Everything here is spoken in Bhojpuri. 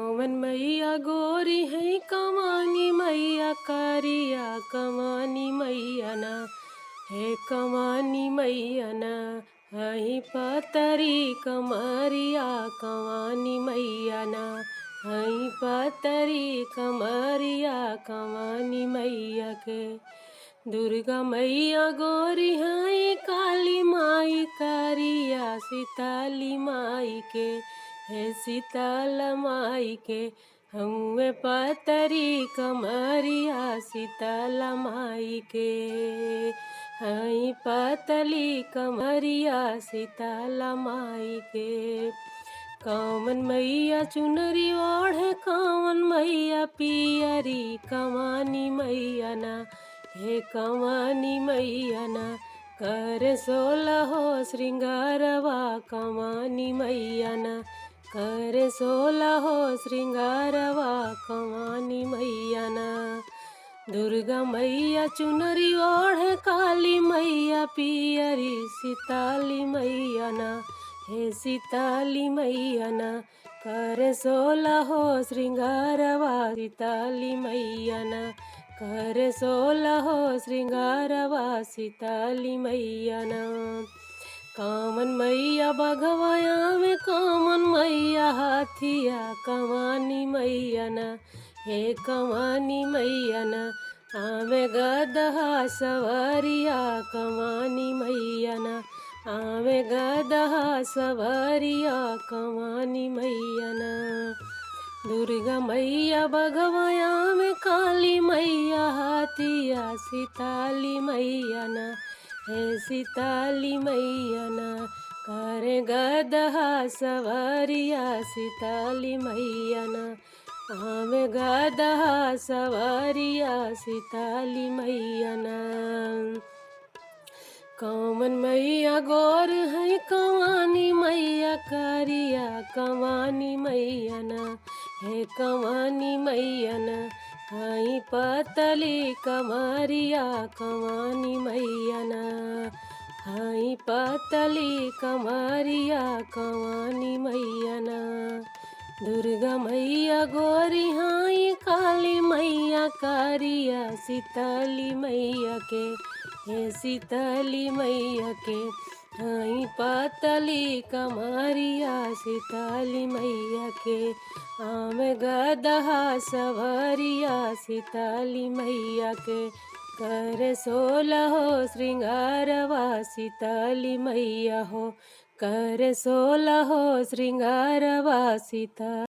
कौन मैया गोरी है कमानी मैया करिया कमानी मैया ना हे कमानी मैया ना हई पतरी कमरिया कमानी मैया ना हई पतरी कमरिया कमानी मैया के दुर्गा मैया गोरी हई काली माई करिया सीताली माई के हे सीताल माई के हमें पतरी कमरिया सीताल माई के हई पतली कमरिया सीताल माई के कौन मैया चुनरी ओढ़े कौन मैया पियरी कमानी मैया ना हे कमानी मैया ना कर सोलहो श्रृंगारवा कमानी मैया ना कर सोलहो श्रृंगारवा कमानी मैया ना दुर्गा मैया चुनरी ओढ़े काली मैया पियरी सीताली मैया ना हे सीताली मैया ना कर सोलहो श्रृंगारवा सीताली मैया ना कर सोलहो श्रृंगारवा सीताली मैया ना कामन मैया बघवाया में कामन मैया हाथिया कमानी मैया ना हे कमानी मैया ना आवे गदहा सवरिया कमानी मैया ना आवे गदहा सवरिया कमानी मैया ना दुर्गा मैया बघवाया में काली मैया हाथिया सीताली मैया ना हे सीताली मैया ना करे गदहा सवरिया सीताली मैया ना आवे गदहा सवरिया सीताली मैया ना कौन मैया गोर है कमानी मैया करिया कमानी मैया ना हे कमानी मैया ना हई पतली कमरिया कमानी मैया ना हई पतली कमरिया कमानी मैया ना दुर्गा मैया गोरी हई काली मैया करिया सीताली मैया के हे सीताली मैया के हई पतली कमरिया सीताली मैया के आमे गदहा सवरिया सीताली मैया के कर सोलहो श्रृंगारवा सीताली मैया हो कर सोलहो श्रृंगारवा सीता